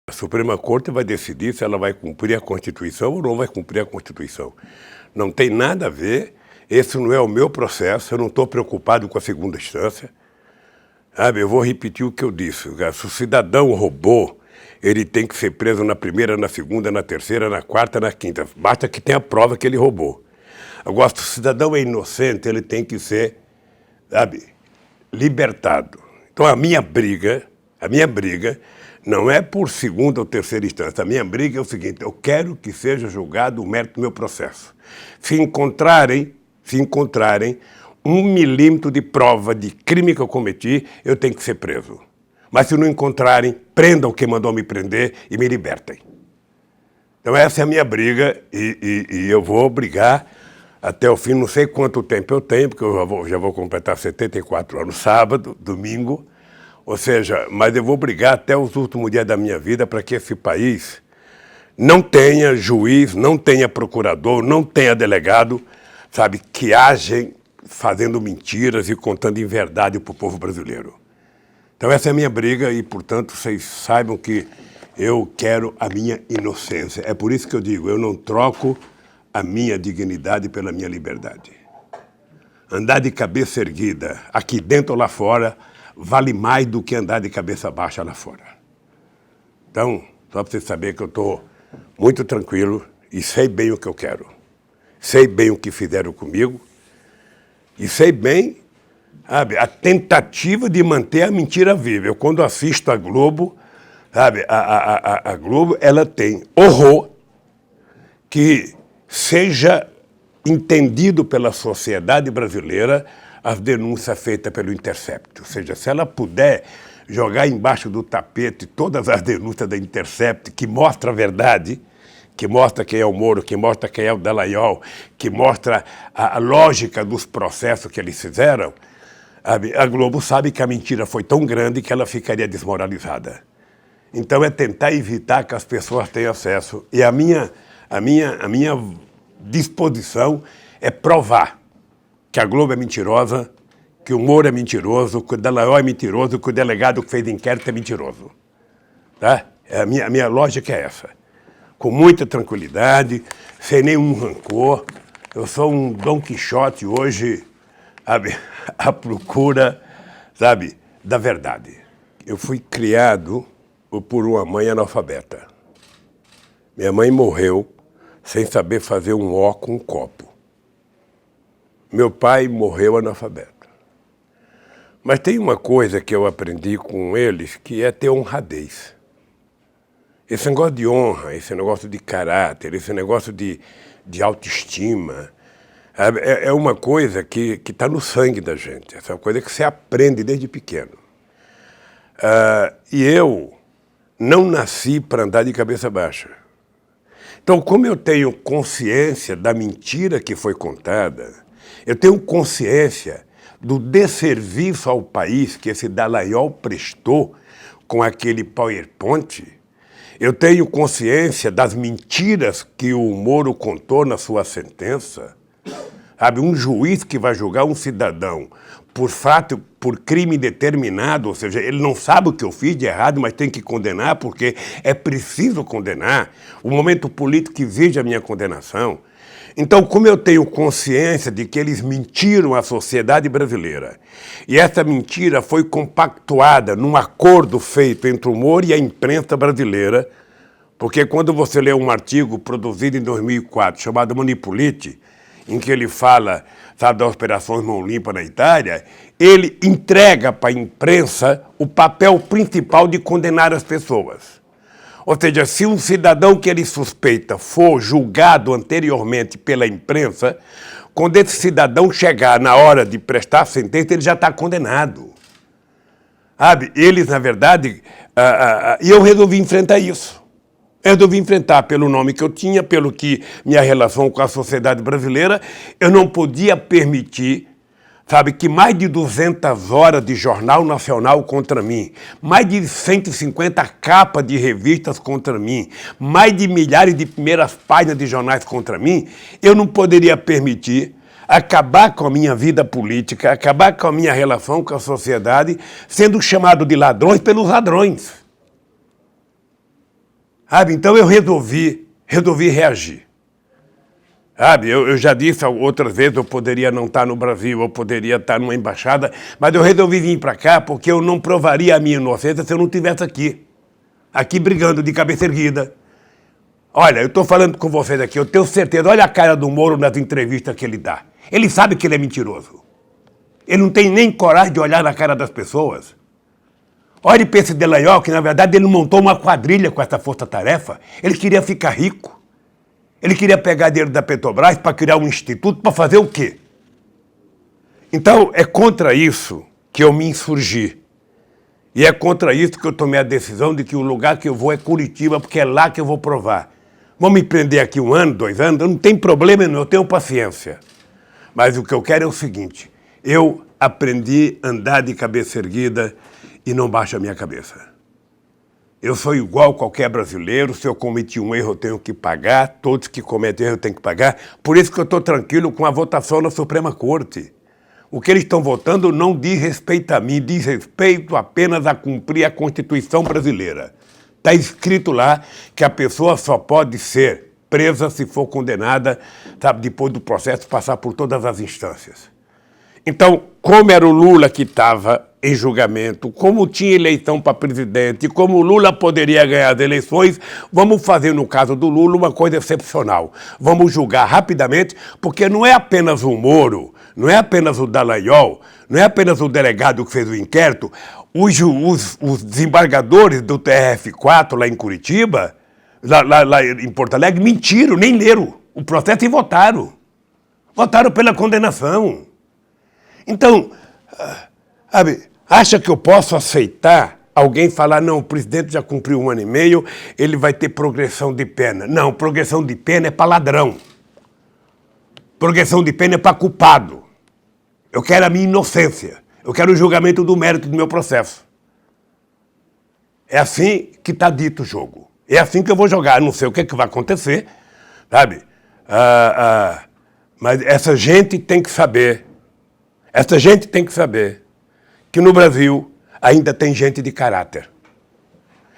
A Suprema Corte vai decidir se ela vai cumprir a Constituição ou não vai cumprir a Constituição. Não tem nada a ver, esse não é o meu processo, eu não estou preocupado com a segunda instância. Sabe, eu vou repetir o que eu disse. Se o cidadão roubou, ele tem que ser preso na primeira, na segunda, na terceira, na quarta, na quinta. Basta que tenha a prova que ele roubou. Agora, se o cidadão é inocente, ele tem que ser, sabe, libertado. Então, a minha briga não é por segunda ou terceira instância. A minha briga é o seguinte: eu quero que seja julgado o mérito do meu processo. Se encontrarem 1 milímetro de prova de crime que eu cometi, eu tenho que ser preso. Mas se não encontrarem, prendam quem mandou me prender e me libertem. Então essa é a minha briga e eu vou brigar até o fim. Não sei quanto tempo eu tenho, porque eu já vou completar 74 anos, sábado, domingo. Ou seja, mas eu vou brigar até os últimos dias da minha vida para que esse país não tenha juiz, não tenha procurador, não tenha delegado, sabe, que agem fazendo mentiras e contando inverdade para o povo brasileiro. Então essa é a minha briga e, portanto, vocês saibam que eu quero a minha inocência. É por isso que eu digo, eu não troco a minha dignidade pela minha liberdade. Andar de cabeça erguida, aqui dentro ou lá fora, vale mais do que andar de cabeça baixa lá fora. Então, só para você saber que eu estou muito tranquilo e sei bem o que eu quero. Sei bem o que fizeram comigo e sei bem, sabe, a tentativa de manter a mentira viva. Eu, quando assisto a Globo, sabe, a Globo, ela tem horror que seja entendido pela sociedade brasileira as denúncias feitas pelo Intercept. Ou seja, se ela puder jogar embaixo do tapete todas as denúncias da Intercept, que mostra a verdade, que mostra quem é o Moro, que mostra quem é o Dallagnol, que mostra a lógica dos processos que eles fizeram, a Globo sabe que a mentira foi tão grande que ela ficaria desmoralizada. Então é tentar evitar que as pessoas tenham acesso. E a minha disposição é provar que a Globo é mentirosa, que o Moro é mentiroso, que o Dallagnol é mentiroso, que o delegado que fez inquérito é mentiroso. Tá? A minha lógica é essa. Com muita tranquilidade, sem nenhum rancor. Eu sou um Dom Quixote hoje, sabe, à procura, sabe, da verdade. Eu fui criado por uma mãe analfabeta. Minha mãe morreu sem saber fazer um ó com um copo. Meu pai morreu analfabeto. Mas tem uma coisa que eu aprendi com eles, que é ter honradez. Esse negócio de honra, esse negócio de caráter, esse negócio de autoestima, é uma coisa que está no sangue da gente. Essa é uma coisa que você aprende desde pequeno. E eu não nasci para andar de cabeça baixa. Então, como eu tenho consciência da mentira que foi contada, eu tenho consciência do desserviço ao país que esse Dallagnol prestou com aquele PowerPoint. Eu tenho consciência das mentiras que o Moro contou na sua sentença. Sabe, um juiz que vai julgar um cidadão por crime determinado, ou seja, ele não sabe o que eu fiz de errado, mas tem que condenar porque é preciso condenar. O momento político exige a minha condenação. Então, como eu tenho consciência de que eles mentiram à sociedade brasileira, e essa mentira foi compactuada num acordo feito entre o Moro e a imprensa brasileira, porque quando você lê um artigo produzido em 2004, chamado Manipulite, em que ele fala, sabe, das operações Mão Limpa na Itália, ele entrega para a imprensa o papel principal de condenar as pessoas. Ou seja, se um cidadão que ele suspeita for julgado anteriormente pela imprensa, quando esse cidadão chegar na hora de prestar a sentença, ele já está condenado. Sabe? Eles, na verdade, e eu resolvi enfrentar isso. Eu resolvi enfrentar pelo nome que eu tinha, pelo que minha relação com a sociedade brasileira, eu não podia permitir, sabe, que mais de 200 horas de jornal nacional contra mim, mais de 150 capas de revistas contra mim, mais de milhares de primeiras páginas de jornais contra mim, eu não poderia permitir acabar com a minha vida política, acabar com a minha relação com a sociedade, sendo chamado de ladrões pelos ladrões. Sabe? Então eu resolvi reagir. Sabe? Eu já disse outras vezes, eu poderia não estar no Brasil, eu poderia estar numa embaixada, mas eu resolvi vir para cá porque eu não provaria a minha inocência se eu não estivesse aqui brigando de cabeça erguida. Olha, eu estou falando com vocês aqui, eu tenho certeza, olha a cara do Moro nas entrevistas que ele dá. Ele sabe que ele é mentiroso. Ele não tem nem coragem de olhar na cara das pessoas. Olha para esse Dallagnol, que na verdade ele montou uma quadrilha com essa força-tarefa. Ele queria ficar rico. Ele queria pegar dinheiro da Petrobras para criar um instituto para fazer o quê? Então, é contra isso que eu me insurgi. E é contra isso que eu tomei a decisão de que o lugar que eu vou é Curitiba, porque é lá que eu vou provar. Vão me prender aqui 1 ano, 2 anos, não tem problema nenhum, eu tenho paciência. Mas o que eu quero é o seguinte, eu aprendi a andar de cabeça erguida e não baixo a minha cabeça. Eu sou igual a qualquer brasileiro, se eu cometi um erro eu tenho que pagar, todos que cometem erro têm que pagar, por isso que eu estou tranquilo com a votação na Suprema Corte. O que eles estão votando não diz respeito a mim, diz respeito apenas a cumprir a Constituição brasileira. Está escrito lá que a pessoa só pode ser presa se for condenada, sabe, depois do processo passar por todas as instâncias. Então, como era o Lula que estava em julgamento, como tinha eleição para presidente, como o Lula poderia ganhar as eleições, vamos fazer, no caso do Lula, uma coisa excepcional. Vamos julgar rapidamente, porque não é apenas o Moro, não é apenas o Dallagnol, não é apenas o delegado que fez o inquérito, os desembargadores do TRF4 lá em Curitiba, lá em Porto Alegre, mentiram, nem leram o processo e votaram. Votaram pela condenação. Então, sabe, acha que eu posso aceitar alguém falar, não, o presidente já cumpriu 1 ano e meio, ele vai ter progressão de pena. Não, progressão de pena é para ladrão. Progressão de pena é para culpado. Eu quero a minha inocência. Eu quero o julgamento do mérito do meu processo. É assim que está dito o jogo. É assim que eu vou jogar. Não sei o que vai acontecer, sabe? Mas essa gente tem que saber. Essa gente tem que saber que no Brasil ainda tem gente de caráter.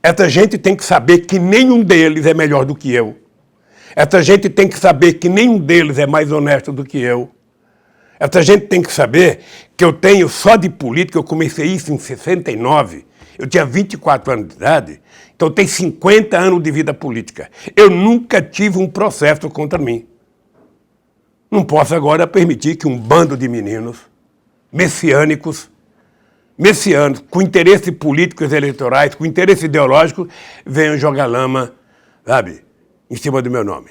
Essa gente tem que saber que nenhum deles é melhor do que eu. Essa gente tem que saber que nenhum deles é mais honesto do que eu. Essa gente tem que saber que eu tenho só de política, eu comecei isso em 69, eu tinha 24 anos de idade, então eu tenho 50 anos de vida política. Eu nunca tive um processo contra mim. Não posso agora permitir que um bando de meninos messiânicos, com interesse políticos eleitorais, com interesse ideológico, venham jogar lama, sabe, em cima do meu nome.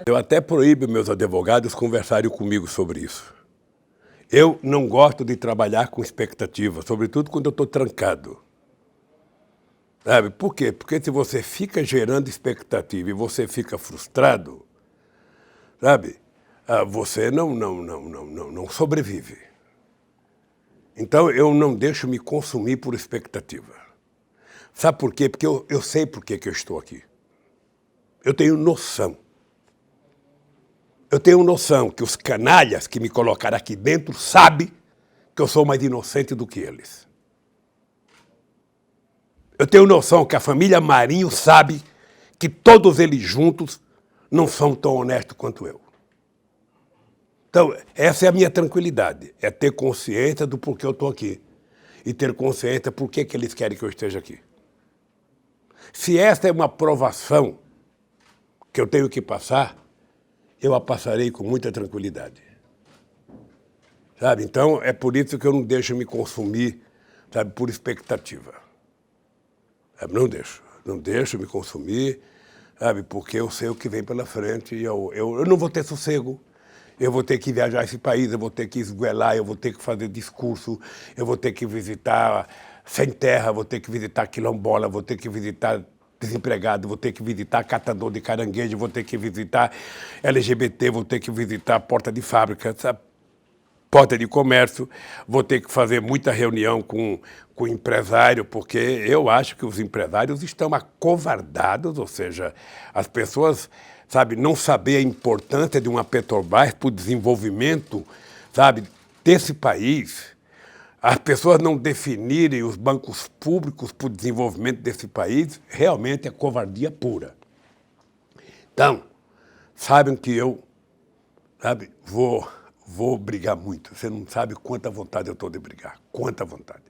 Eu até proíbo meus advogados conversarem comigo sobre isso. Eu não gosto de trabalhar com expectativa, sobretudo quando eu estou trancado. Sabe? Por quê? Porque se você fica gerando expectativa e você fica frustrado, sabe, você não sobrevive. Então, eu não deixo me consumir por expectativa. Sabe por quê? Porque eu sei por que eu estou aqui. Eu tenho noção. Eu tenho noção que os canalhas que me colocaram aqui dentro sabem que eu sou mais inocente do que eles. Eu tenho noção que a família Marinho sabe que todos eles juntos não são tão honestos quanto eu. Então, essa é a minha tranquilidade, é ter consciência do porquê eu estou aqui e ter consciência por que eles querem que eu esteja aqui. Se essa é uma provação que eu tenho que passar, eu a passarei com muita tranquilidade. Sabe? Então, é por isso que eu não deixo me consumir, sabe, por expectativa. Sabe? Não deixo me consumir, sabe, porque eu sei o que vem pela frente e eu não vou ter sossego. Eu vou ter que viajar esse país, eu vou ter que esguelar, eu vou ter que fazer discurso, eu vou ter que visitar sem terra, vou ter que visitar quilombola, vou ter que visitar desempregado, vou ter que visitar catador de caranguejo, vou ter que visitar LGBT, vou ter que visitar porta de fábrica, sabe? Porta de comércio, vou ter que fazer muita reunião com empresário, porque eu acho que os empresários estão acovardados, ou seja, as pessoas, sabe, não saber a importância de uma Petrobras para o desenvolvimento, sabe, desse país. as pessoas não definirem os bancos públicos para o desenvolvimento desse país, realmente é covardia pura. Então, sabem que eu, vou brigar muito. Você não sabe quanta vontade eu estou de brigar, quanta vontade.